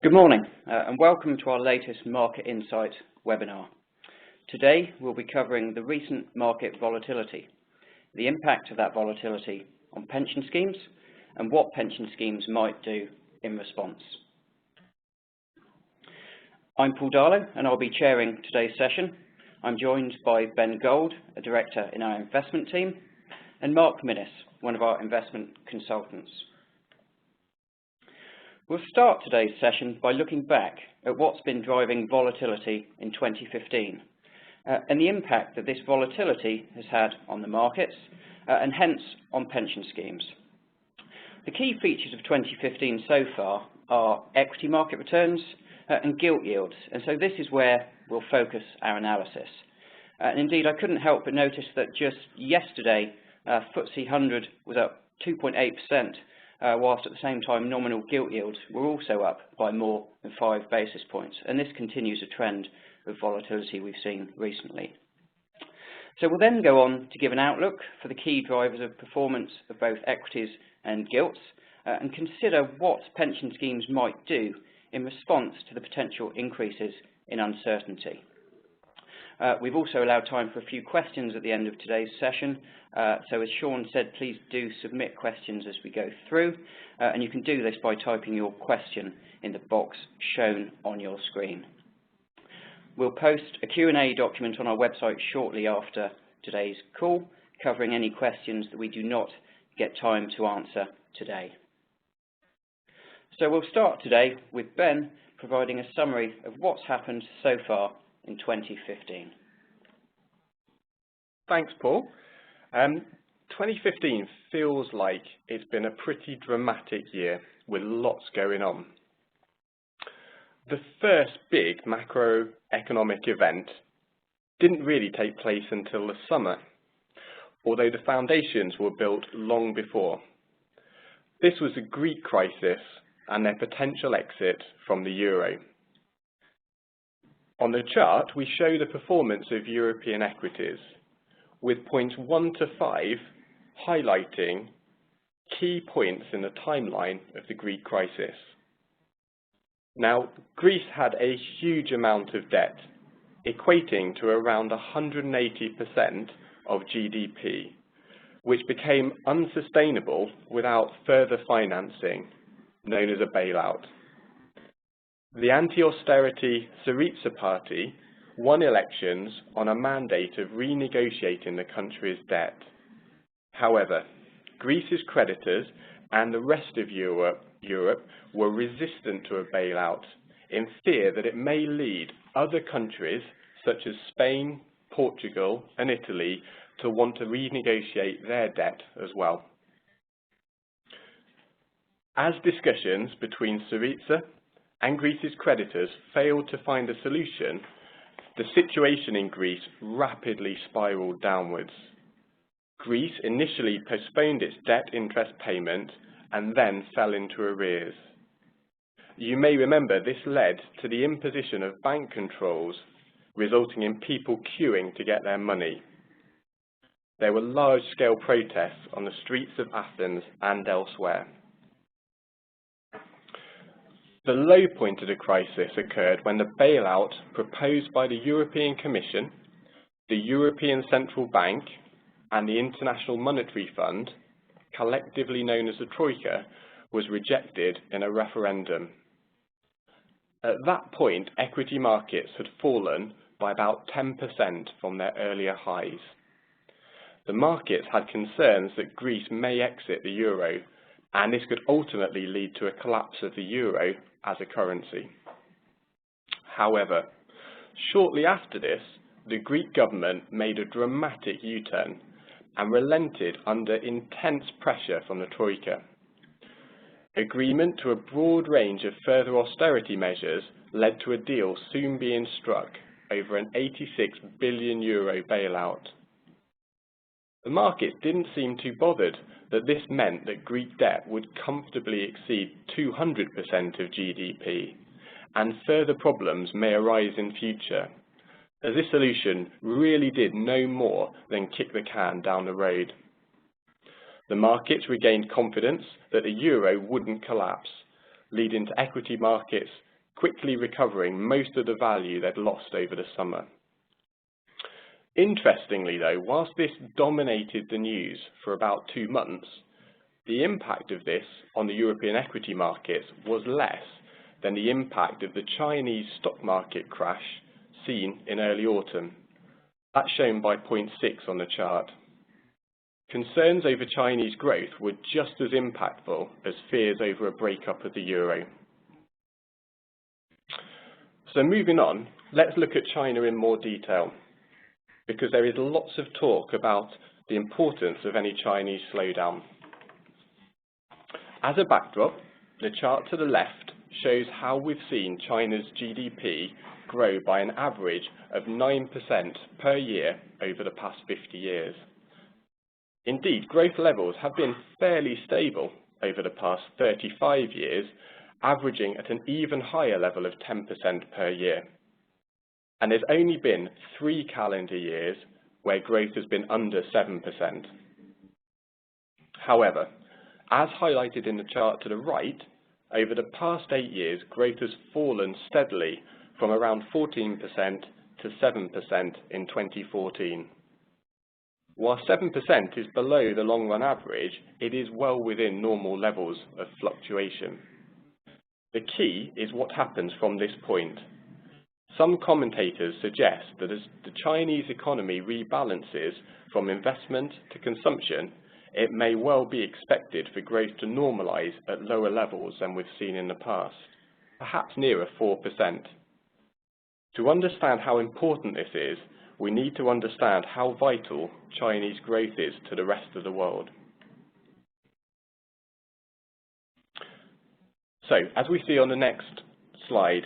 Good morning and welcome to our latest Market Insight Webinar. Today we'll be covering the recent market volatility, the impact of that volatility on pension schemes and what pension schemes might do in response. I'm Paul Darlow and I'll be chairing today's session. I'm joined by Ben Gold, a director in our investment team, and Mark Minnis, one of our investment consultants. We'll start today's session by looking back at what's been driving volatility in 2015 and the impact that this volatility has had on the markets and hence on pension schemes. The key features of 2015 so far are equity market returns and gilt yields, and so this is where we'll focus our analysis. And indeed, I couldn't help but notice that just yesterday FTSE 100 was up 2.8%, whilst at the same time nominal gilt yields were also up by more than 5 basis points, and this continues a trend of volatility we've seen recently. So we'll then go on to give an outlook for the key drivers of performance of both equities and gilts and consider what pension schemes might do in response to the potential increases in uncertainty. We've also allowed time for a few questions at the end of today's session, so as Sean said, please do submit questions as we go through, and you can do this by typing your question in the box shown on your screen. We'll post a Q&A document on our website shortly after today's call, covering any questions that we do not get time to answer today. So we'll start today with Ben providing a summary of what's happened so far in 2015. Thanks, Paul. 2015 feels like it's been a pretty dramatic year with lots going on. The first big macroeconomic event didn't really take place until the summer, although the foundations were built long before. This was the Greek crisis and their potential exit from the euro. On the chart, we show the performance of European equities, with points 1 to 5 highlighting key points in the timeline of the Greek crisis. Now, Greece had a huge amount of debt, equating to around 180% of GDP, which became unsustainable without further financing, known as a bailout. The anti-austerity Syriza party won elections on a mandate of renegotiating the country's debt. However, Greece's creditors and the rest of Europe were resistant to a bailout in fear that it may lead other countries such as Spain, Portugal and Italy to want to renegotiate their debt as well. As discussions between Syriza and Greece's creditors failed to find a solution, the situation in Greece rapidly spiraled downwards. Greece initially postponed its debt interest payment and then fell into arrears. You may remember this led to the imposition of bank controls, resulting in people queuing to get their money. There were large-scale protests on the streets of Athens and elsewhere. The low point of the crisis occurred when the bailout proposed by the European Commission, the European Central Bank and the International Monetary Fund, collectively known as the Troika, was rejected in a referendum. At that point, equity markets had fallen by about 10% from their earlier highs. The markets had concerns that Greece may exit the euro, and this could ultimately lead to a collapse of the euro as a currency. However, shortly after this, the Greek government made a dramatic U-turn and relented under intense pressure from the Troika. Agreement to a broad range of further austerity measures led to a deal soon being struck over an €86 billion bailout. The markets didn't seem too bothered that this meant that Greek debt would comfortably exceed 200% of GDP, and further problems may arise in future, as this solution really did no more than kick the can down the road. The markets regained confidence that the euro wouldn't collapse, leading to equity markets quickly recovering most of the value they'd lost over the summer. Interestingly though, whilst this dominated the news for about 2 months, the impact of this on the European equity markets was less than the impact of the Chinese stock market crash seen in early autumn. That's shown by point 6 on the chart. Concerns over Chinese growth were just as impactful as fears over a breakup of the euro. So moving on, let's look at China in more detail, because there is lots of talk about the importance of any Chinese slowdown. As a backdrop, the chart to the left shows how we've seen China's GDP grow by an average of 9% per year over the past 50 years. Indeed, growth levels have been fairly stable over the past 35 years, averaging at an even higher level of 10% per year. And there's only been 3 calendar years where growth has been under 7%. However, as highlighted in the chart to the right, over the past 8 years, growth has fallen steadily from around 14% to 7% in 2014. While 7% is below the long-run average, it is well within normal levels of fluctuation. The key is what happens from this point. Some commentators suggest that as the Chinese economy rebalances from investment to consumption, it may well be expected for growth to normalise at lower levels than we've seen in the past, perhaps nearer 4%. To understand how important this is, we need to understand how vital Chinese growth is to the rest of the world. So, as we see on the next slide,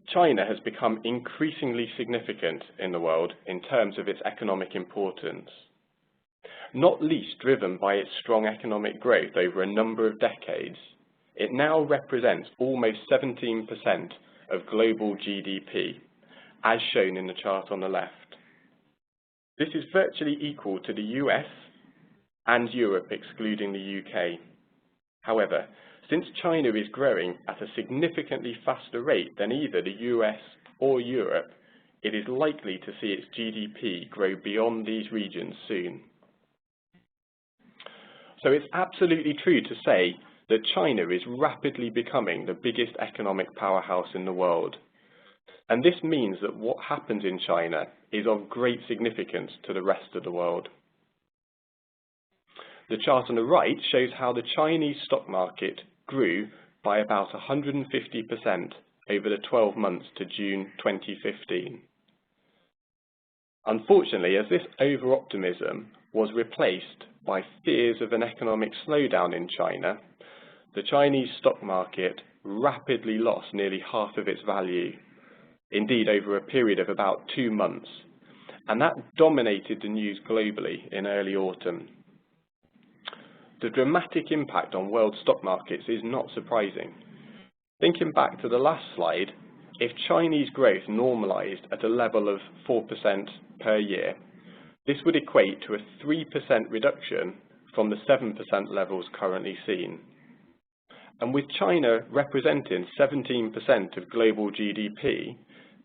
China has become increasingly significant in the world in terms of its economic importance, not least driven by its strong economic growth over a number of decades. It now represents almost 17% of global GDP, as shown in the chart on the left. This is virtually equal to the US and Europe, excluding the UK. However, since China is growing at a significantly faster rate than either the US or Europe, it is likely to see its GDP grow beyond these regions soon. So it's absolutely true to say that China is rapidly becoming the biggest economic powerhouse in the world. And this means that what happens in China is of great significance to the rest of the world. The chart on the right shows how the Chinese stock market grew by about 150% over the 12 months to June 2015. Unfortunately, as this over-optimism was replaced by fears of an economic slowdown in China, the Chinese stock market rapidly lost nearly half of its value, indeed over a period of about 2 months, and that dominated the news globally in early autumn. The dramatic impact on world stock markets is not surprising. Thinking back to the last slide, if Chinese growth normalised at a level of 4% per year, this would equate to a 3% reduction from the 7% levels currently seen. And with China representing 17% of global GDP,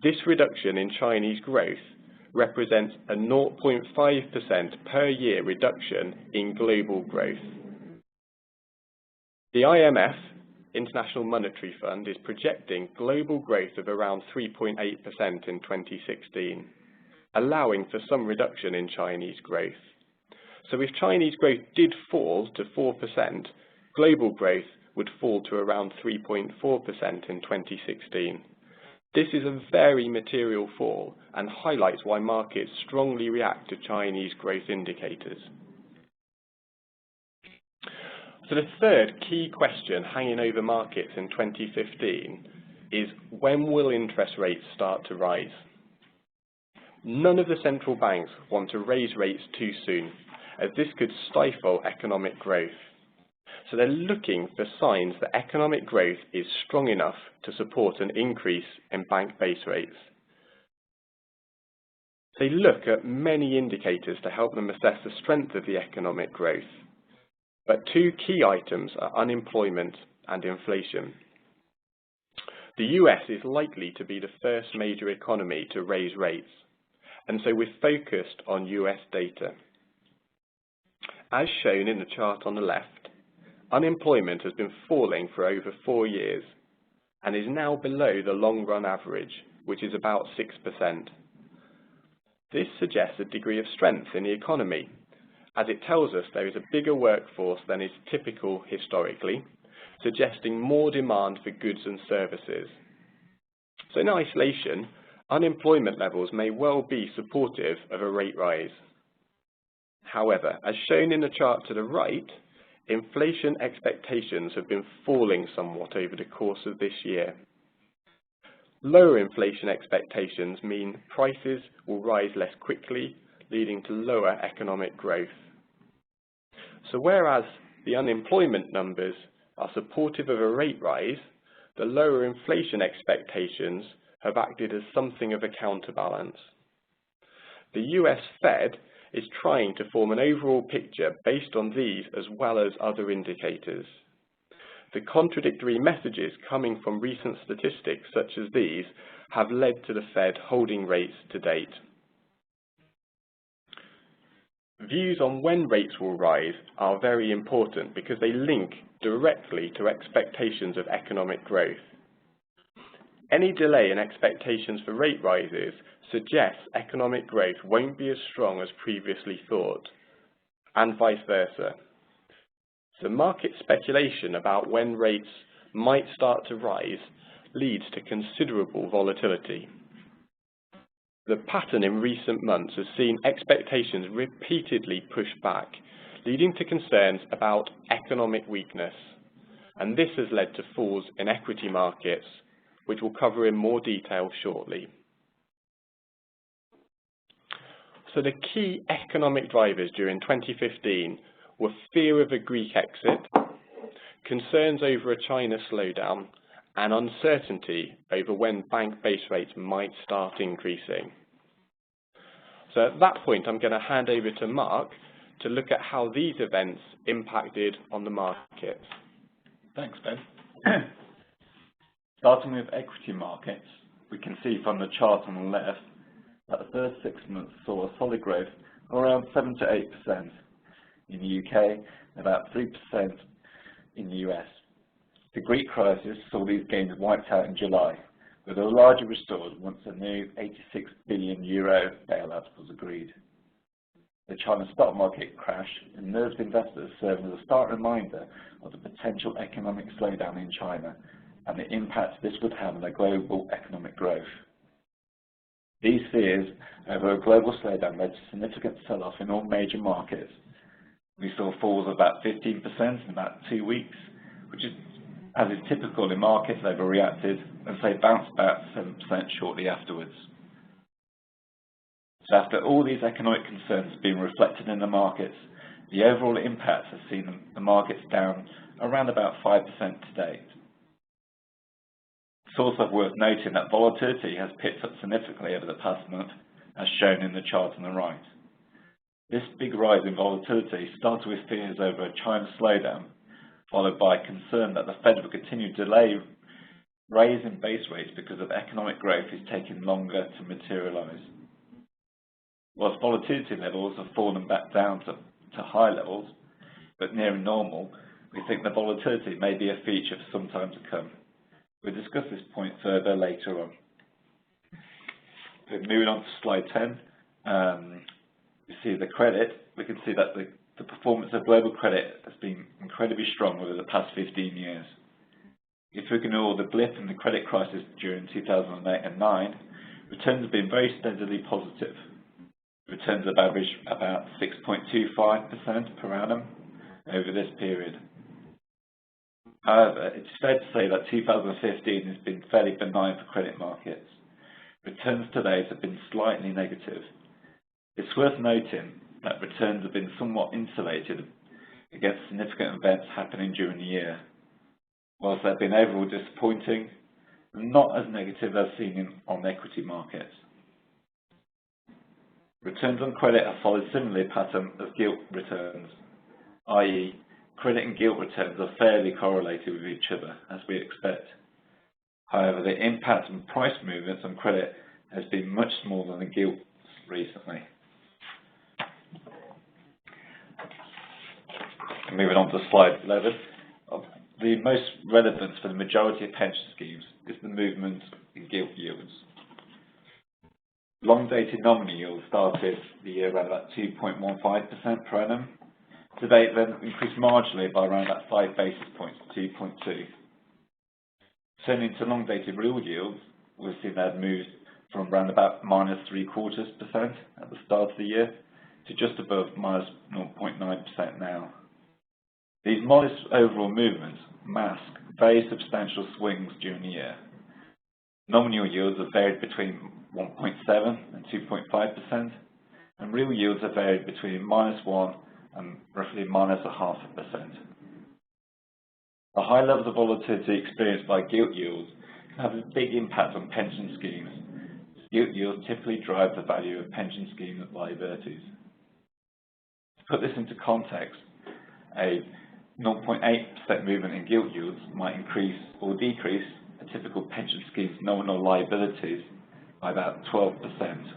this reduction in Chinese growth represents a 0.5% per year reduction in global growth. The IMF, International Monetary Fund, is projecting global growth of around 3.8% in 2016, allowing for some reduction in Chinese growth. So if Chinese growth did fall to 4%, global growth would fall to around 3.4% in 2016. This is a very material fall and highlights why markets strongly react to Chinese growth indicators. So the third key question hanging over markets in 2015 is, when will interest rates start to rise? None of the central banks want to raise rates too soon, as this could stifle economic growth. So they're looking for signs that economic growth is strong enough to support an increase in bank base rates. They look at many indicators to help them assess the strength of the economic growth. But 2 key items are unemployment and inflation. The US is likely to be the first major economy to raise rates, and so we're focused on US data. As shown in the chart on the left, unemployment has been falling for over 4 years and is now below the long-run average, which is about 6%. This suggests a degree of strength in the economy, as it tells us there is a bigger workforce than is typical historically, suggesting more demand for goods and services. So in isolation, unemployment levels may well be supportive of a rate rise. However, as shown in the chart to the right, inflation expectations have been falling somewhat over the course of this year. Lower inflation expectations mean prices will rise less quickly, leading to lower economic growth. So whereas the unemployment numbers are supportive of a rate rise, the lower inflation expectations have acted as something of a counterbalance. The US Fed is trying to form an overall picture based on these as well as other indicators. The contradictory messages coming from recent statistics such as these have led to the Fed holding rates to date. Views on when rates will rise are very important because they link directly to expectations of economic growth. Any delay in expectations for rate rises suggests economic growth won't be as strong as previously thought, and vice versa. So market speculation about when rates might start to rise leads to considerable volatility. The pattern in recent months has seen expectations repeatedly pushed back, leading to concerns about economic weakness, and this has led to falls in equity markets, which we'll cover in more detail shortly. So the key economic drivers during 2015 were fear of a Greek exit, concerns over a China slowdown, and uncertainty over when bank base rates might start increasing. So at that point, I'm going to hand over to Mark to look at how these events impacted on the markets. Thanks, Ben. Starting with equity markets, we can see from the chart on the left that the first 6 months saw a solid growth of around 7 to 8% in the UK and about 3% in the US. The Greek crisis saw these gains wiped out in July, with a larger restored once a new €86 billion bailout was agreed. The China stock market crash unnerved investors, serving as a stark reminder of the potential economic slowdown in China and the impact this would have on the global economic growth. These fears over a global slowdown led to significant sell-off in all major markets. We saw falls of about 15% in about 2 weeks, which is, as is typical in markets, overreacted and say bounced about 7% shortly afterwards. So after all these economic concerns being reflected in the markets, the overall impact has seen the markets down around about 5% to date. It's also worth noting that volatility has picked up significantly over the past month, as shown in the chart on the right. This big rise in volatility started with fears over a China slowdown, followed by concern that the Fed will continue to delay raising base rates because of economic growth is taking longer to materialise. Whilst volatility levels have fallen back down to high levels, but near normal, we think the volatility may be a feature for some time to come. We'll discuss this point further later on. Moving on to slide 10, we see the credit. We can see that the performance of global credit has been incredibly strong over the past 15 years. If we ignore the blip in the credit crisis during 2008 and 9, returns have been very steadily positive. Returns have averaged about 6.25% per annum over this period. However, it's fair to say that 2015 has been fairly benign for credit markets. Returns to date have been slightly negative. It's worth noting that returns have been somewhat insulated against significant events happening during the year. Whilst they've been overall disappointing, not as negative as seen on equity markets. Returns on credit have followed similarly pattern as gilt returns, i.e. credit and gilt returns are fairly correlated with each other, as we expect. However, the impact on price movements on credit has been much smaller than gilts recently. Moving on to slide 11. The most relevant for the majority of pension schemes is the movement in gilt yields. Long-dated nominal yields started the year around about 2.15% per annum. Today, then increased marginally by around about 5 basis points to 2.2. Turning to long-dated real yields, we've seen that moved from around about -0.75% at the start of the year to just above -0.9% now. These modest overall movements mask very substantial swings during the year. Nominal yields have varied between 1.7 and 2.5%, and real yields have varied between -1 and roughly -0.5%. The high levels of volatility experienced by gilt yields can have a big impact on pension schemes. Gilt yields typically drive the value of pension scheme liabilities. To put this into context, a 0.8% movement in gilt yields might increase or decrease a typical pension scheme's nominal liabilities by about 12%.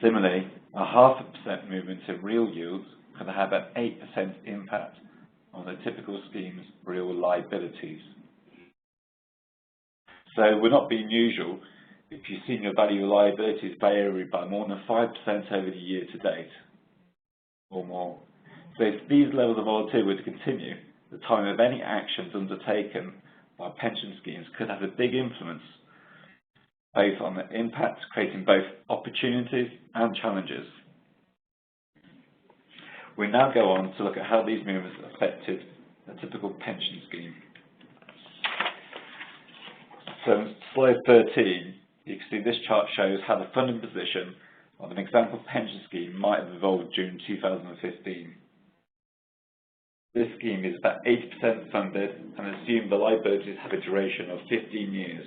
Similarly, a 0.5% movement in real yields can have an 8% impact on the typical scheme's real liabilities. So we're not being usual if you've seen your value of liabilities vary by more than 5% over the year to date or more. So if these levels of volatility were to continue, the time of any actions undertaken by pension schemes could have a big influence both on the impact, creating both opportunities and challenges. We now go on to look at how these movements affected a typical pension scheme. So in slide 13, you can see this chart shows how the funding position of an example pension scheme might have evolved during 2015. This scheme is about 80% funded and assume the liabilities have a duration of 15 years.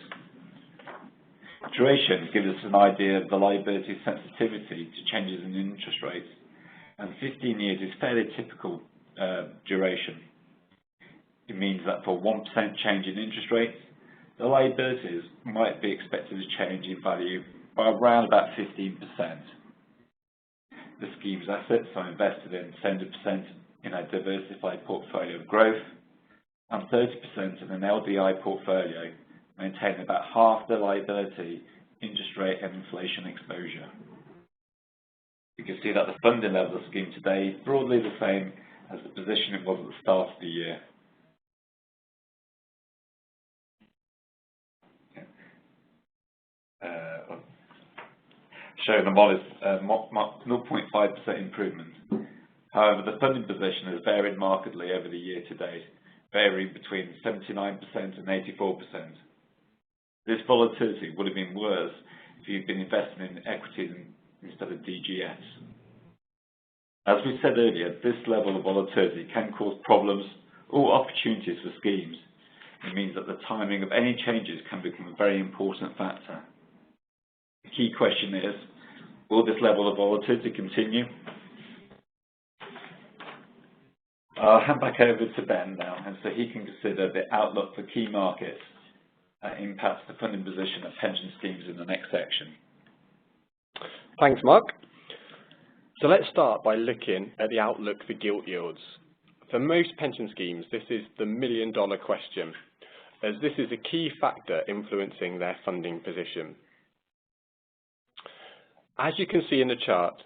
Duration gives us an idea of the liability sensitivity to changes in interest rates, and 15 years is fairly typical duration. It means that for 1% change in interest rates, the liabilities might be expected to change in value by around about 15%. The scheme's assets are invested in 70% in a diversified portfolio of growth, and 30% in an LDI portfolio, maintaining about half the liability, interest rate and inflation exposure. You can see that the funding level of the scheme today is broadly the same as the position it was at the start of the year. Showing a modest 0.5% improvement. However, the funding position has varied markedly over the year to date, varying between 79% and 84%. This volatility would have been worse if you'd been investing in equities instead of DGS. As we said earlier, this level of volatility can cause problems or opportunities for schemes. It means that the timing of any changes can become a very important factor. The key question is, will this level of volatility continue? I'll hand back over to Ben now, and so he can consider the outlook for key markets that impacts the funding position of pension schemes in the next section. Thanks, Mark. So let's start by looking at the outlook for gilt yields. For most pension schemes, this is the million-dollar question, as this is a key factor influencing their funding position. As you can see in the chart,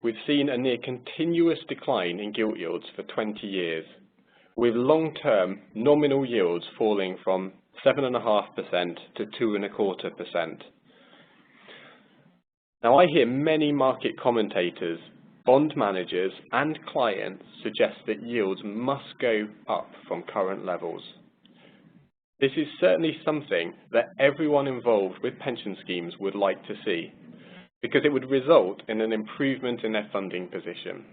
we've seen a near continuous decline in gilt yields for 20 years, with long-term nominal yields falling from 7.5% to 2.25%. Now, I hear many market commentators, bond managers and clients suggest that yields must go up from current levels. This is certainly something that everyone involved with pension schemes would like to see, because it would result in an improvement in their funding position.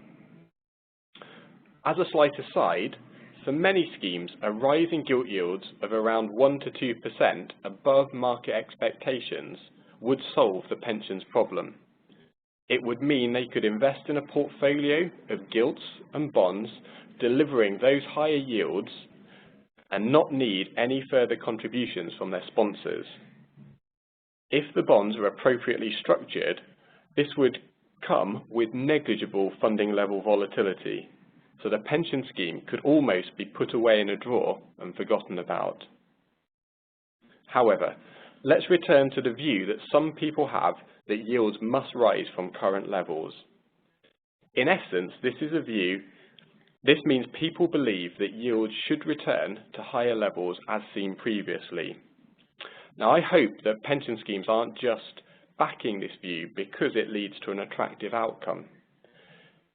As a slight aside, for many schemes, a rise in gilt yields of around 1 to 2% above market expectations would solve the pensions problem. It would mean they could invest in a portfolio of gilts and bonds, delivering those higher yields and not need any further contributions from their sponsors. If the bonds are appropriately structured, this would come with negligible funding level volatility, so the pension scheme could almost be put away in a drawer and forgotten about. However, let's return to the view that some people have that yields must rise from current levels. In essence, this means people believe that yields should return to higher levels as seen previously. Now, I hope that pension schemes aren't just backing this view because it leads to an attractive outcome.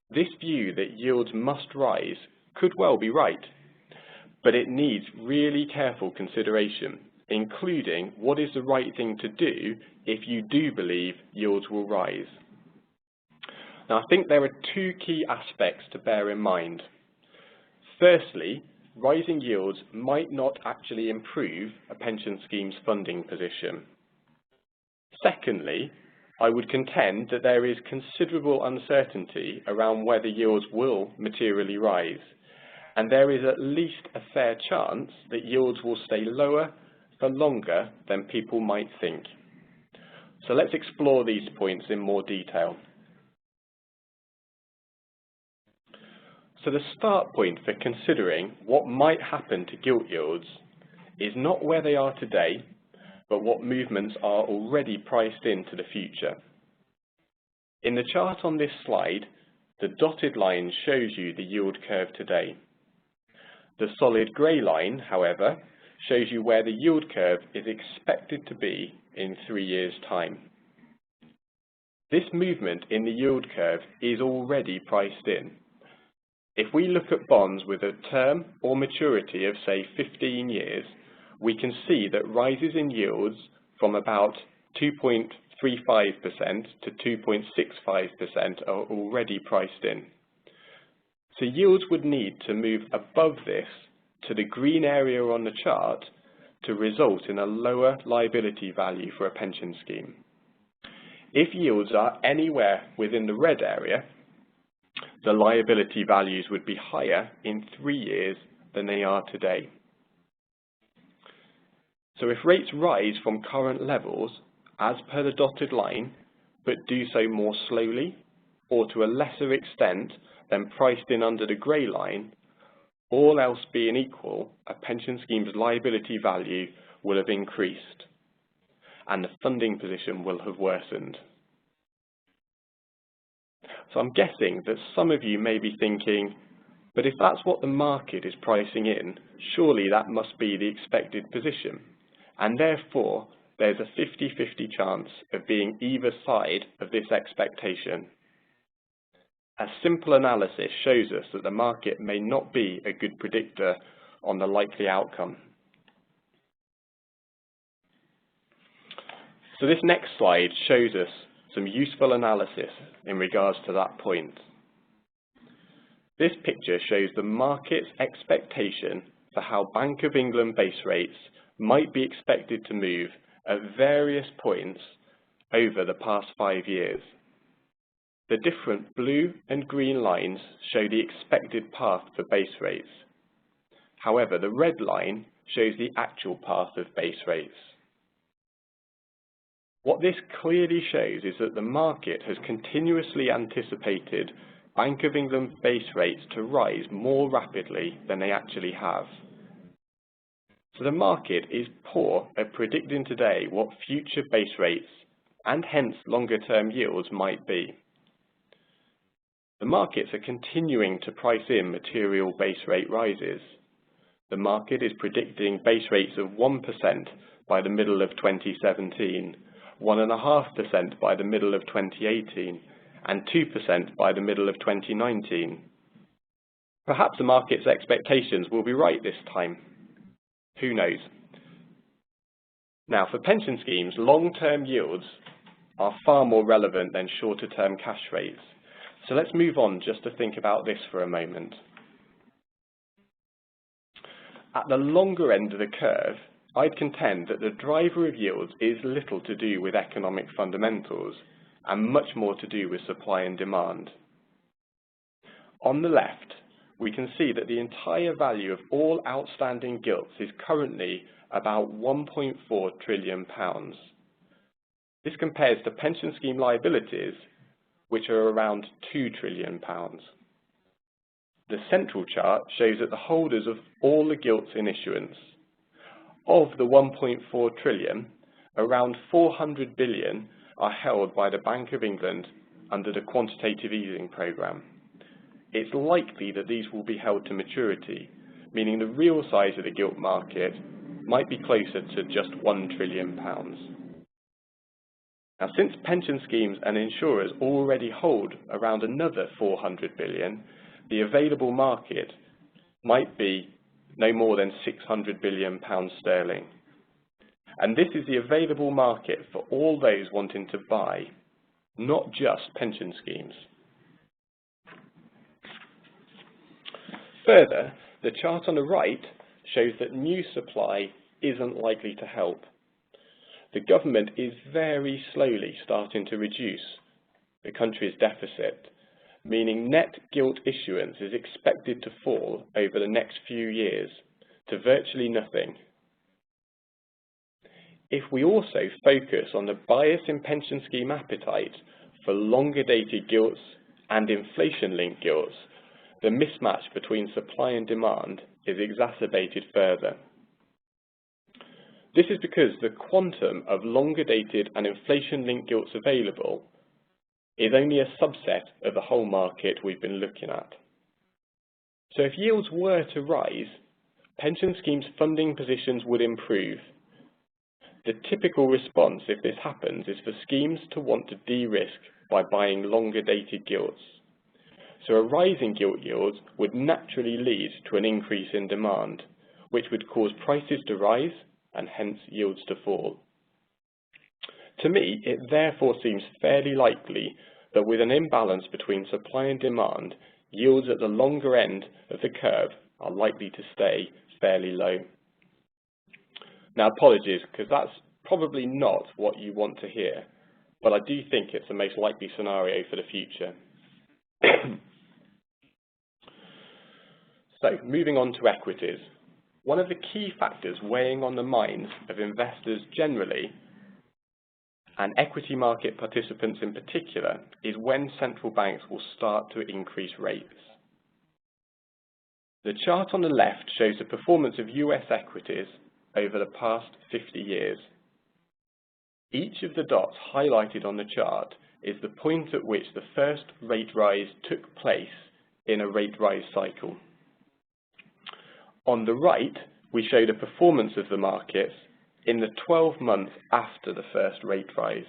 This view that yields must rise could well be right, but it needs really careful consideration, including what is the right thing to do if you do believe yields will rise. Now, I think there are two key aspects to bear in mind. Firstly, rising yields might not actually improve a pension scheme's funding position. Secondly, I would contend that there is considerable uncertainty around whether yields will materially rise, and there is at least a fair chance that yields will stay lower for longer than people might think. So let's explore these points in more detail. So the start point for considering what might happen to gilt yields is not where they are today, but what movements are already priced into the future. In the chart on this slide, the dotted line shows you the yield curve today. The solid grey line, however, shows you where the yield curve is expected to be in 3 years' time. This movement in the yield curve is already priced in. If we look at bonds with a term or maturity of, say, 15 years, we can see that rises in yields from about 2.35% to 2.65% are already priced in. So yields would need to move above this to the green area on the chart to result in a lower liability value for a pension scheme. If yields are anywhere within the red area, the liability values would be higher in 3 years than they are today. So if rates rise from current levels, as per the dotted line, but do so more slowly or to a lesser extent than priced in under the grey line, all else being equal, a pension scheme's liability value will have increased and the funding position will have worsened. So I'm guessing that some of you may be thinking, but if that's what the market is pricing in, surely that must be the expected position, and therefore there's a 50-50 chance of being either side of this expectation. A simple analysis shows us that the market may not be a good predictor on the likely outcome. So this next slide shows us some useful analysis in regards to that point. This picture shows the market's expectation for how Bank of England base rates might be expected to move at various points over the past 5 years. The different blue and green lines show the expected path for base rates. However, the red line shows the actual path of base rates. What this clearly shows is that the market has continuously anticipated Bank of England base rates to rise more rapidly than they actually have. So the market is poor at predicting today what future base rates and hence longer term yields might be. The markets are continuing to price in material base rate rises. The market is predicting base rates of 1% by the middle of 2017, 1.5% by the middle of 2018, and 2% by the middle of 2019. Perhaps the market's expectations will be right this time. Who knows? Now, for pension schemes, long-term yields are far more relevant than shorter-term cash rates. So let's move on just to think about this for a moment. At the longer end of the curve, I'd contend that the driver of yields is little to do with economic fundamentals and much more to do with supply and demand. On the left, we can see that the entire value of all outstanding gilts is currently about £1.4 trillion. This compares to pension scheme liabilities, which are around £2 trillion. The central chart shows that the holders of all the gilts in issuance. Of the 1.4 trillion, around 400 billion are held by the Bank of England under the quantitative easing programme. It's likely that these will be held to maturity, meaning the real size of the gilt market might be closer to just £1 trillion. Now, since pension schemes and insurers already hold around another 400 billion, the available market might be no more than £600 billion sterling. And this is the available market for all those wanting to buy, not just pension schemes. Further, the chart on the right shows that new supply isn't likely to help. The government is very slowly starting to reduce the country's deficit, meaning net gilt issuance is expected to fall over the next few years to virtually nothing. If we also focus on the bias in pension scheme appetite for longer dated gilts and inflation-linked gilts, the mismatch between supply and demand is exacerbated further. This is because the quantum of longer dated and inflation-linked gilts available is only a subset of the whole market we've been looking at. So if yields were to rise, pension schemes' funding positions would improve. The typical response if this happens is for schemes to want to de-risk by buying longer dated gilts. So a rise in gilt yields would naturally lead to an increase in demand, which would cause prices to rise and hence yields to fall. To me, it therefore seems fairly likely that with an imbalance between supply and demand, yields at the longer end of the curve are likely to stay fairly low. Now, apologies, because that's probably not what you want to hear, but I do think it's the most likely scenario for the future. So, moving on to equities. One of the key factors weighing on the minds of investors generally, and equity market participants in particular, is when central banks will start to increase rates. The chart on the left shows the performance of US equities over the past 50 years. Each of the dots highlighted on the chart is the point at which the first rate rise took place in a rate rise cycle. On the right, we show the performance of the markets in the 12 months after the first rate rise.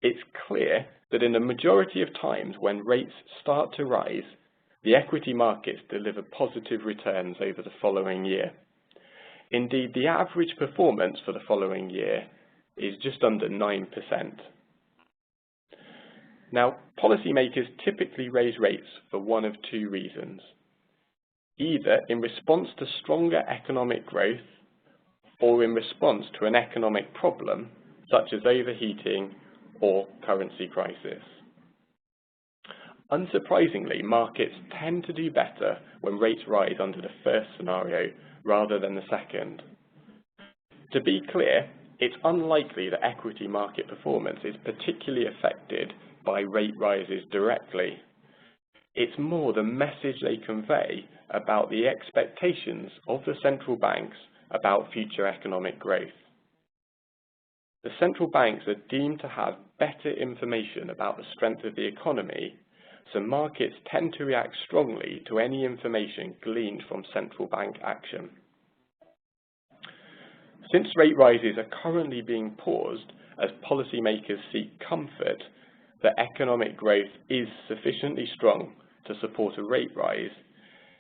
It's clear that in the majority of times when rates start to rise, the equity markets deliver positive returns over the following year. Indeed, the average performance for the following year is just under 9%. Now, policymakers typically raise rates for one of two reasons. Either in response to stronger economic growth or in response to an economic problem such as overheating or currency crisis. Unsurprisingly, markets tend to do better when rates rise under the first scenario rather than the second. To be clear, it's unlikely that equity market performance is particularly affected by rate rises directly. It's more the message they convey about the expectations of the central banks about future economic growth. The central banks are deemed to have better information about the strength of the economy, so markets tend to react strongly to any information gleaned from central bank action. Since rate rises are currently being paused as policymakers seek comfort that economic growth is sufficiently strong to support a rate rise,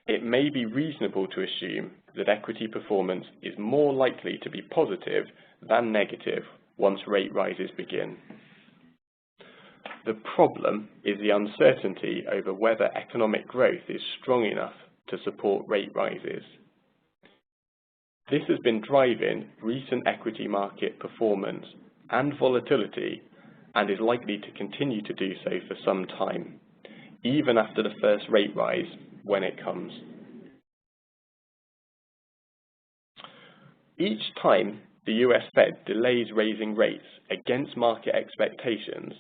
it may be reasonable to assume that equity performance is more likely to be positive than negative once rate rises begin. The problem is the uncertainty over whether economic growth is strong enough to support rate rises. This has been driving recent equity market performance and volatility and is likely to continue to do so for some time, even after the first rate rise when it comes. Each time the US Fed delays raising rates against market expectations,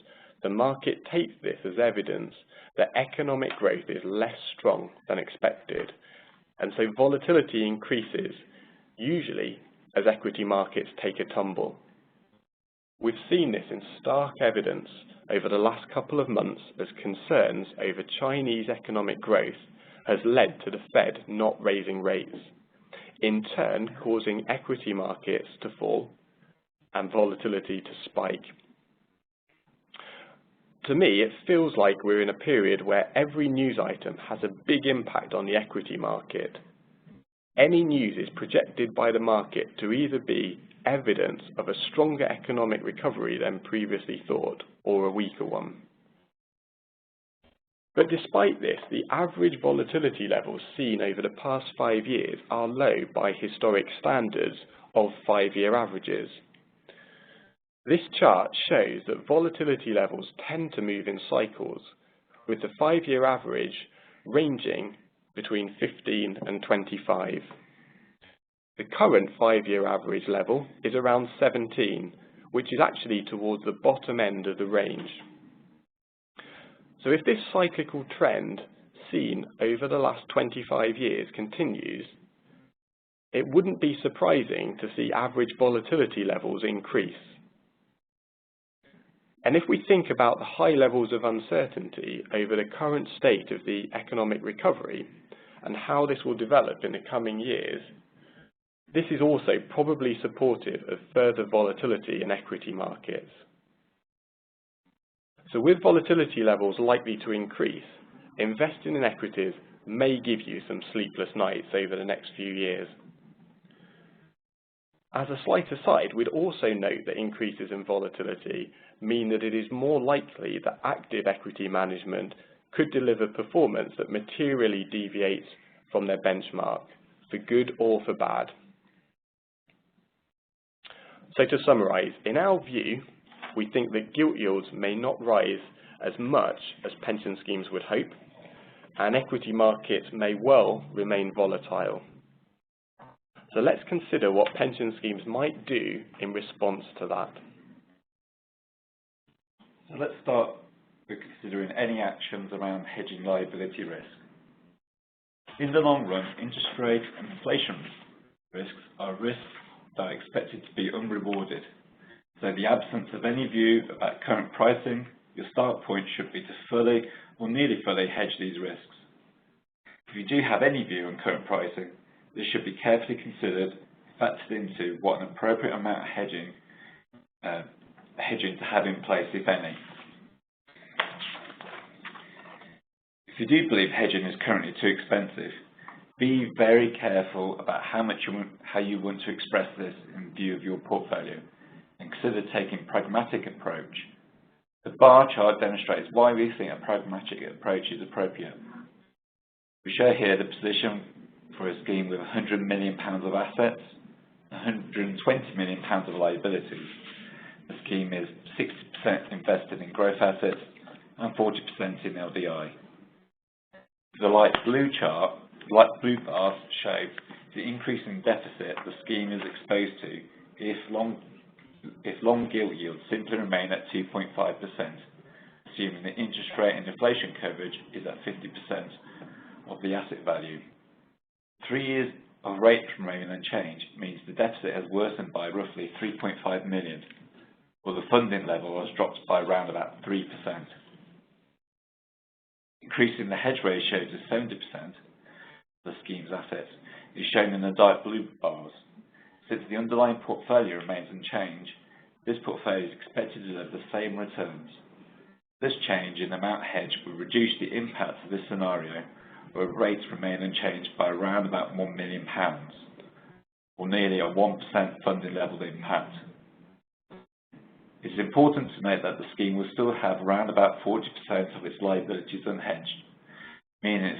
the market takes this as evidence that economic growth is less strong than expected, and so volatility increases, usually as equity markets take a tumble. We've seen this in stark evidence over the last couple of months as concerns over Chinese economic growth has led to the Fed not raising rates, in turn causing equity markets to fall and volatility to spike. To me, it feels like we're in a period where every news item has a big impact on the equity market. Any news is projected by the market to either be evidence of a stronger economic recovery than previously thought, or a weaker one. But despite this, the average volatility levels seen over the past 5 years are low by historic standards of 5-year averages. This chart shows that volatility levels tend to move in cycles, with the 5-year average ranging between 15 and 25. The current 5-year average level is around 17, which is actually towards the bottom end of the range. So if this cyclical trend seen over the last 25 years continues, it wouldn't be surprising to see average volatility levels increase. And if we think about the high levels of uncertainty over the current state of the economic recovery and how this will develop in the coming years, this is also probably supportive of further volatility in equity markets. So with volatility levels likely to increase, investing in equities may give you some sleepless nights over the next few years. As a slight aside, we'd also note that increases in volatility mean that it is more likely that active equity management could deliver performance that materially deviates from their benchmark, for good or for bad. So to summarise, in our view, we think that gilt yields may not rise as much as pension schemes would hope, and equity markets may well remain volatile. So let's consider what pension schemes might do in response to that. So let's start with considering any actions around hedging liability risk. In the long run, interest rate and inflation risks are risks that are expected to be unrewarded. So in the absence of any view about current pricing, your start point should be to fully or nearly fully hedge these risks. If you do have any view on current pricing, this should be carefully considered, factored into what an appropriate amount of hedging to have in place, if any. If you do believe hedging is currently too expensive, be very careful about how you want to express this in view of your portfolio, and consider taking a pragmatic approach. The bar chart demonstrates why we think a pragmatic approach is appropriate. We show here the position for a scheme with £100 million of assets, £120 million of liabilities. The scheme is 60% invested in growth assets and 40% in LDI. The light blue bars show the increase in deficit the scheme is exposed to if long gilt yields simply remain at 2.5%, assuming the interest rate and inflation coverage is at 50% of the asset value. 3 years of rates remaining unchanged means the deficit has worsened by roughly 3.5 million, while the funding level has dropped by around about 3%. Increasing the hedge ratio to 70% of the scheme's assets is shown in the dark blue bars. Since the underlying portfolio remains unchanged, this portfolio is expected to deliver the same returns. This change in amount hedged will reduce the impact of this scenario, where rates remain unchanged by around about £1 million, or nearly a 1% funding level impact. It is important to note that the scheme will still have around about 40% of its liabilities unhedged, meaning it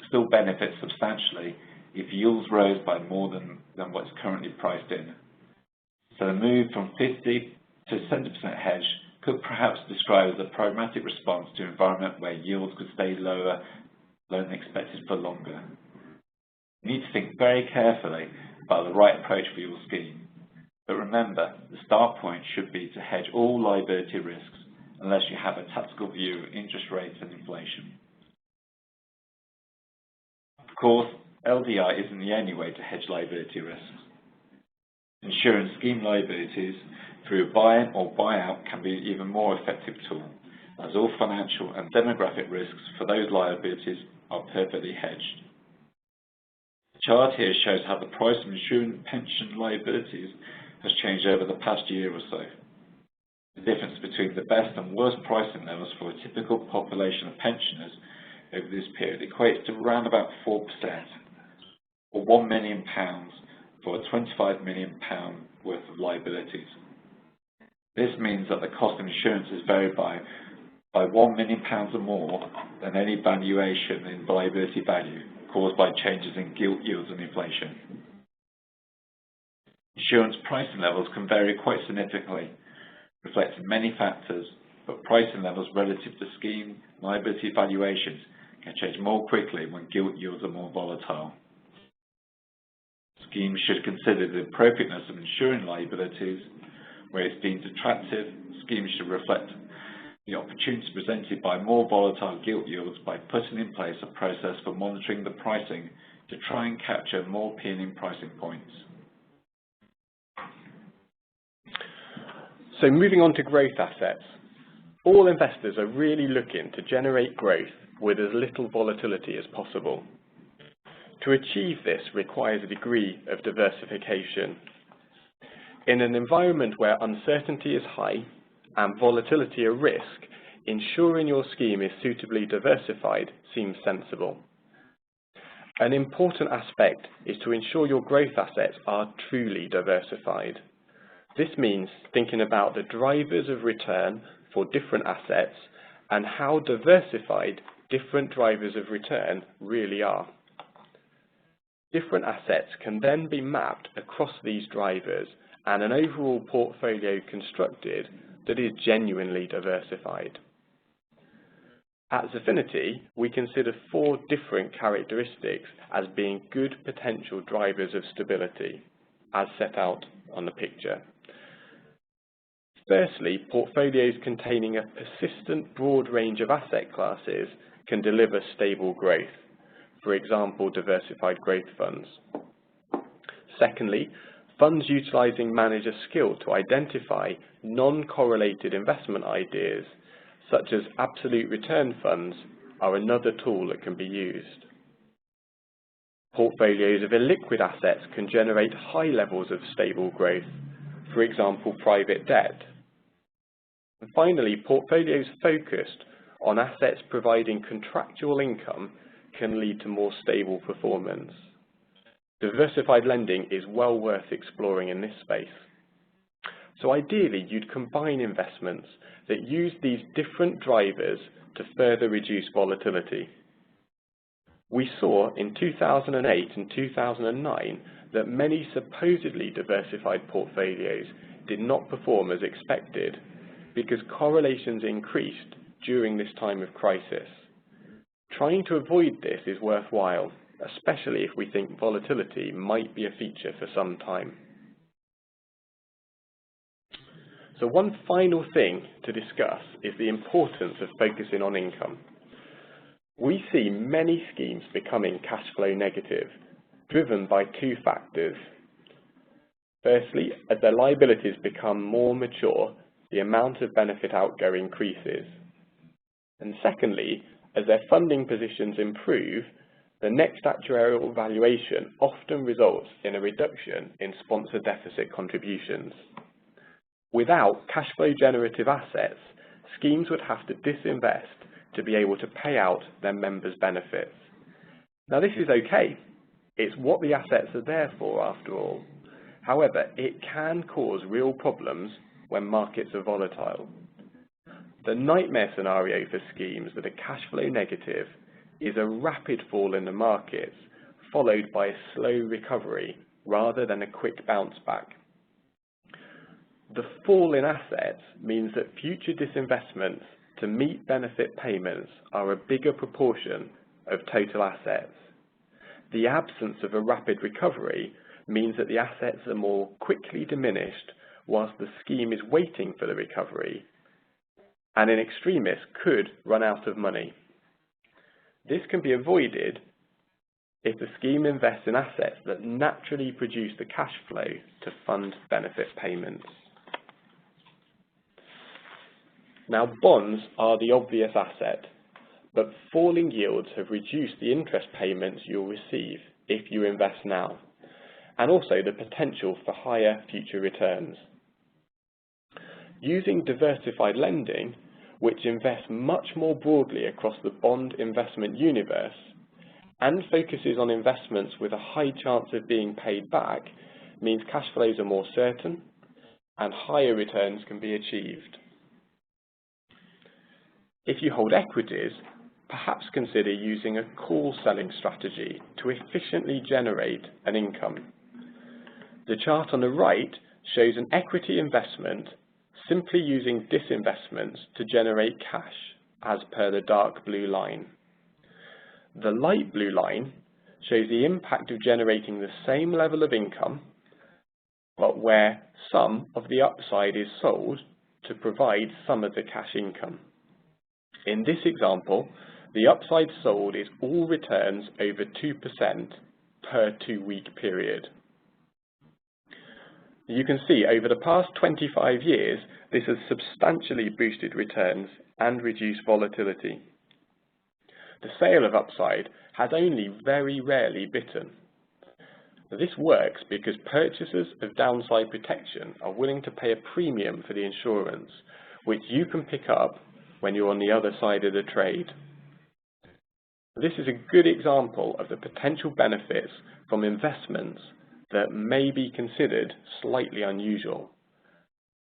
still benefits substantially if yields rose by more than what is currently priced in. So the move from 50 to 70% hedge could perhaps describe as a pragmatic response to an environment where yields could stay lower loan expected for longer. You need to think very carefully about the right approach for your scheme. But remember, the start point should be to hedge all liability risks unless you have a tactical view of interest rates and inflation. Of course, LDI isn't the only way to hedge liability risks. Insuring scheme liabilities through a buy-in or buy-out can be an even more effective tool, as all financial and demographic risks for those liabilities are perfectly hedged. The chart here shows how the price of insuring pension liabilities has changed over the past year or so. The difference between the best and worst pricing levels for a typical population of pensioners over this period equates to around about 4%, or £1 million for a £25 million worth of liabilities. This means that the cost of insurance is varied by £1 million or more than any valuation in liability value caused by changes in gilt yields and inflation. Insurance pricing levels can vary quite significantly, reflecting many factors, but pricing levels relative to scheme liability valuations can change more quickly when gilt yields are more volatile. Schemes should consider the appropriateness of insuring liabilities. Where it's deemed attractive, schemes should reflect the opportunity presented by more volatile gilt yields by putting in place a process for monitoring the pricing to try and capture more appealing pricing points. So moving on to growth assets. All investors are really looking to generate growth with as little volatility as possible. To achieve this requires a degree of diversification. In an environment where uncertainty is high and volatility a risk, ensuring your scheme is suitably diversified seems sensible. An important aspect is to ensure your growth assets are truly diversified. This means thinking about the drivers of return for different assets and how diversified different drivers of return really are. Different assets can then be mapped across these drivers and an overall portfolio constructed that is genuinely diversified. At Xafinity, we consider 4 different characteristics as being good potential drivers of stability, as set out on the picture. Firstly, portfolios containing a persistent broad range of asset classes can deliver stable growth, for example, diversified growth funds. Secondly, funds utilising manager skill to identify non-correlated investment ideas, such as absolute return funds, are another tool that can be used. Portfolios of illiquid assets can generate high levels of stable growth, for example, private debt. And finally, portfolios focused on assets providing contractual income can lead to more stable performance. Diversified lending is well worth exploring in this space. So ideally, you'd combine investments that use these different drivers to further reduce volatility. We saw in 2008 and 2009 that many supposedly diversified portfolios did not perform as expected because correlations increased during this time of crisis. Trying to avoid this is worthwhile, especially if we think volatility might be a feature for some time. So one final thing to discuss is the importance of focusing on income. We see many schemes becoming cash flow negative, driven by 2 factors. Firstly, as their liabilities become more mature, the amount of benefit outgo increases. And secondly, as their funding positions improve, the next actuarial valuation often results in a reduction in sponsor deficit contributions. Without cash flow generative assets, schemes would have to disinvest to be able to pay out their members' benefits. Now this is okay. It's what the assets are there for after all. However, it can cause real problems when markets are volatile. The nightmare scenario for schemes that are cash flow negative is a rapid fall in the markets, followed by a slow recovery rather than a quick bounce back. The fall in assets means that future disinvestments to meet benefit payments are a bigger proportion of total assets. The absence of a rapid recovery means that the assets are more quickly diminished whilst the scheme is waiting for the recovery, and in extremis could run out of money. This can be avoided if the scheme invests in assets that naturally produce the cash flow to fund benefit payments. Now, bonds are the obvious asset, but falling yields have reduced the interest payments you'll receive if you invest now, and also the potential for higher future returns. Using diversified lending, which invests much more broadly across the bond investment universe and focuses on investments with a high chance of being paid back, means cash flows are more certain and higher returns can be achieved. If you hold equities, perhaps consider using a call selling strategy to efficiently generate an income. The chart on the right shows an equity investment simply using disinvestments to generate cash, as per the dark blue line. The light blue line shows the impact of generating the same level of income, but where some of the upside is sold to provide some of the cash income. In this example, the upside sold is all returns over 2% per 2-week period. You can see over the past 25 years, this has substantially boosted returns and reduced volatility. The sale of upside has only very rarely bitten. This works because purchasers of downside protection are willing to pay a premium for the insurance, which you can pick up when you're on the other side of the trade. This is a good example of the potential benefits from investments that may be considered slightly unusual.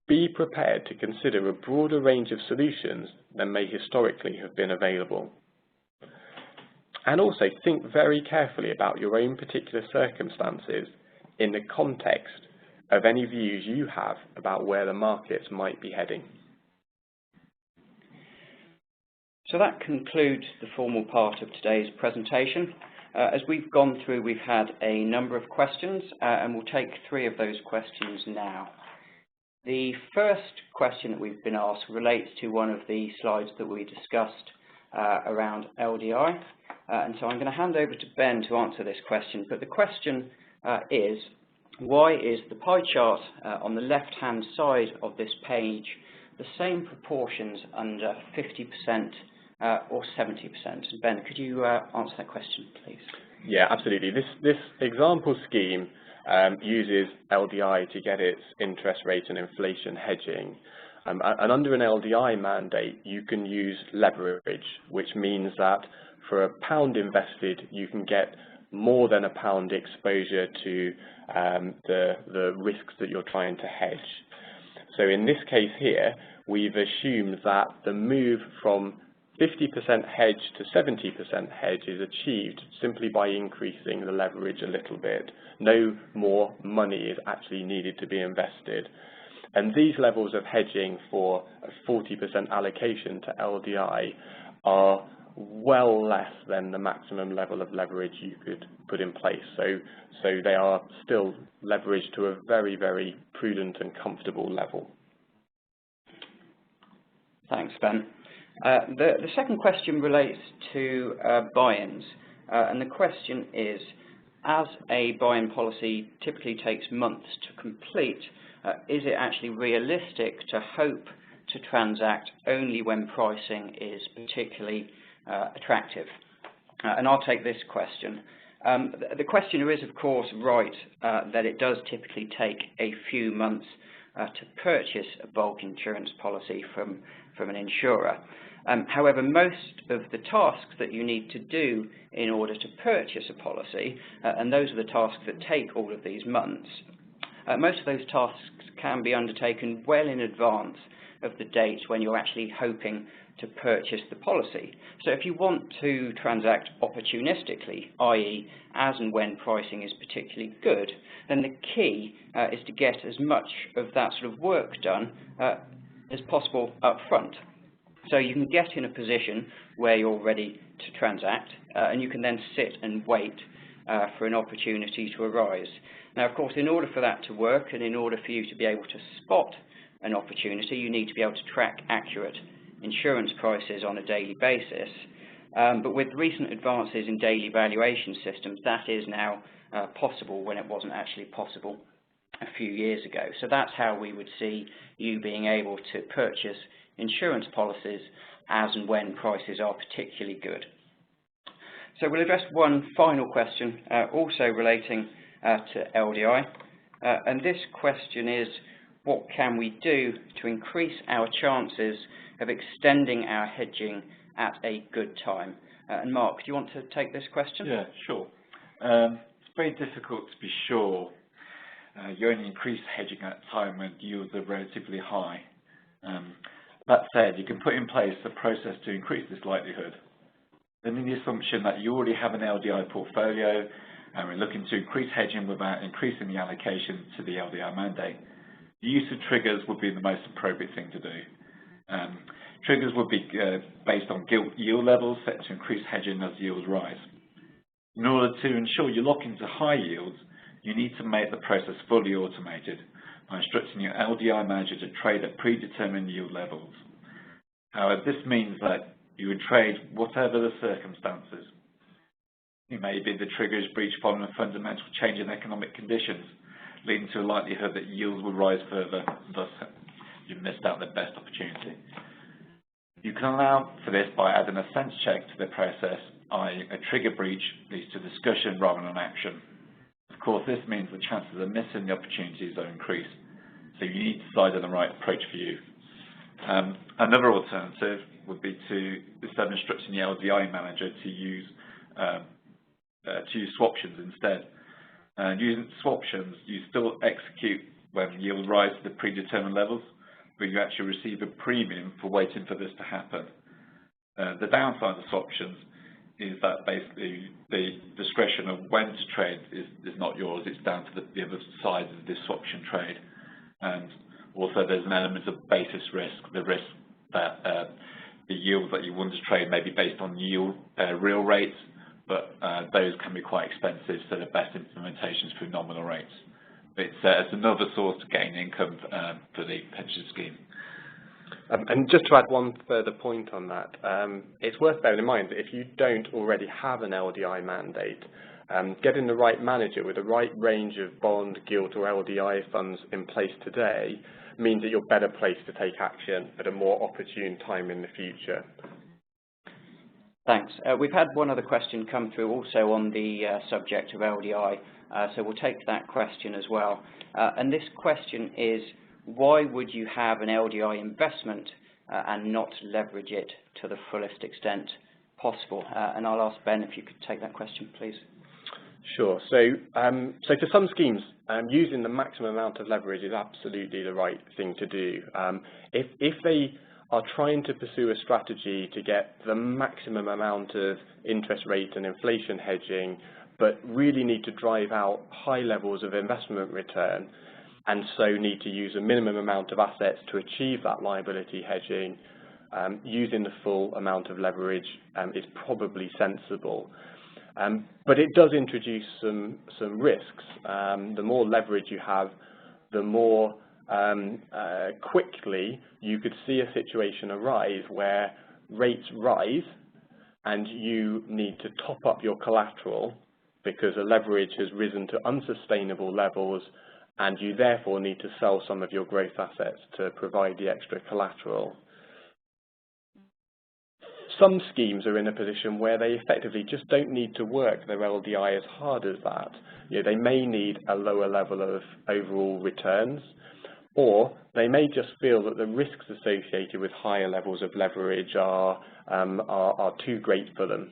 Be prepared to consider a broader range of solutions than may historically have been available. And also think very carefully about your own particular circumstances in the context of any views you have about where the markets might be heading. So that concludes the formal part of today's presentation. As we've gone through, we've had a number of questions, and we'll take 3 of those questions now. The first question that we've been asked relates to one of the slides that we discussed around LDI, and so I'm going to hand over to Ben to answer this question. But the question is, why is the pie chart on the left-hand side of this page the same proportions under 50% or 70%? Ben, could you answer that question, please? Yeah, absolutely. This example scheme uses LDI to get its interest rate and inflation hedging. And under an LDI mandate, you can use leverage, which means that for £1 invested, you can get more than £1 exposure to the risks that you're trying to hedge. So in this case here, we've assumed that the move from 50% hedge to 70% hedge is achieved simply by increasing the leverage a little bit. No more money is actually needed to be invested. And these levels of hedging for a 40% allocation to LDI are well less than the maximum level of leverage you could put in place. So they are still leveraged to a very, very prudent and comfortable level. Thanks, Ben. The second question relates to buy-ins, and the question is, as a buy-in policy typically takes months to complete, is it actually realistic to hope to transact only when pricing is particularly attractive? And I'll take this question. The questioner is, of course, right that it does typically take a few months to purchase a bulk insurance policy from an insurer. However, most of the tasks that you need to do in order to purchase a policy, and those are the tasks that take all of these months, most of those tasks can be undertaken well in advance of the date when you're actually hoping to purchase the policy. So if you want to transact opportunistically, i.e. as and when pricing is particularly good, then the key is to get as much of that sort of work done as possible up front. So you can get in a position where you're ready to transact, and you can then sit and wait for an opportunity to arise. Now, of course, in order for that to work, and in order for you to be able to spot an opportunity, you need to be able to track accurate insurance prices on a daily basis. But with recent advances in daily valuation systems, that is now possible when it wasn't actually possible a few years ago. So that's how we would see you being able to purchase insurance policies as and when prices are particularly good. So we'll address one final question, also relating to LDI. And this question is, what can we do to increase our chances of extending our hedging at a good time? And Mark, do you want to take this question? Yeah, sure. It's very difficult to be sure. You only increase hedging at a time when yields are relatively high. That said, you can put in place a process to increase this likelihood. Then in the assumption that you already have an LDI portfolio and we're looking to increase hedging without increasing the allocation to the LDI mandate, the use of triggers would be the most appropriate thing to do. Triggers would be based on gilt yield levels set to increase hedging as yields rise. In order to ensure you lock into high yields, you need to make the process fully automated by instructing your LDI manager to trade at predetermined yield levels. However, this means that you would trade whatever the circumstances. It may be the trigger is breached following a fundamental change in economic conditions, leading to a likelihood that yields will rise further, thus you've missed out the best opportunity. You can allow for this by adding a sense check to the process, i.e. a trigger breach leads to discussion rather than action. Of course, this means the chances of missing the opportunities are increased, so you need to decide on the right approach for you. Another alternative would be to, instead of instructing the LDI manager to use swaptions instead. Using swaptions, you still execute when yield rise to the predetermined levels, but you actually receive a premium for waiting for this to happen. The downside of swaptions is that basically the discretion of when to trade is not yours, it's down to the other side of this swaption trade. And also there's an element of basis risk, the risk that the yields that you want to trade may be based on yield real rates, but those can be quite expensive, so the best implementations through nominal rates. It's another source to gain income for the pension scheme. And just to add one further point on that, it's worth bearing in mind that if you don't already have an LDI mandate, getting the right manager with the right range of bond, gilt or LDI funds in place today means that you're better placed to take action at a more opportune time in the future. Thanks. We've had one other question come through also on the subject of LDI, so we'll take that question as well. And this question is, why would you have an LDI investment and not leverage it to the fullest extent possible? And I'll ask Ben if you could take that question, please. Sure. So for some schemes, using the maximum amount of leverage is absolutely the right thing to do. If they are trying to pursue a strategy to get the maximum amount of interest rate and inflation hedging, but really need to drive out high levels of investment return, and so need to use a minimum amount of assets to achieve that liability hedging, using the full amount of leverage is probably sensible. But it does introduce some risks. The more leverage you have, the more quickly you could see a situation arise where rates rise and you need to top up your collateral because the leverage has risen to unsustainable levels, and you therefore need to sell some of your growth assets to provide the extra collateral. Some schemes are in a position where they effectively just don't need to work their LDI as hard as that. You know, they may need a lower level of overall returns, or they may just feel that the risks associated with higher levels of leverage are too great for them.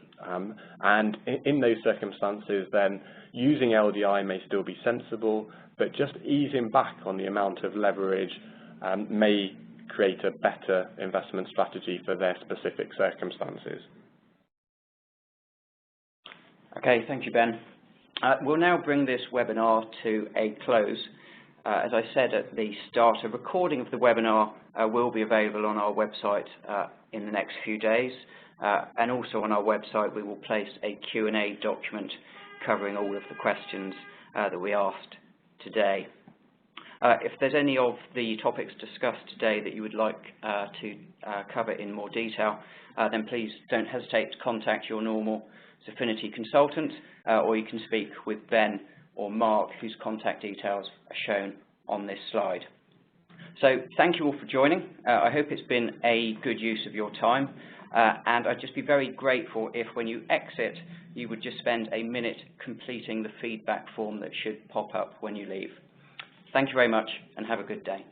And in those circumstances, then using LDI may still be sensible, but just easing back on the amount of leverage may create a better investment strategy for their specific circumstances. Okay, thank you, Ben. We'll now bring this webinar to a close. As I said at the start, a recording of the webinar will be available on our website in the next few days, and also on our website we will place a Q&A document covering all of the questions that we asked today. If there's any of the topics discussed today that you would like to cover in more detail, then please don't hesitate to contact your normal Xafinity consultant, or you can speak with Ben or Mark, whose contact details are shown on this slide. So thank you all for joining. I hope it's been a good use of your time, and I'd just be very grateful if when you exit you would just spend a minute completing the feedback form that should pop up when you leave. Thank you very much and have a good day.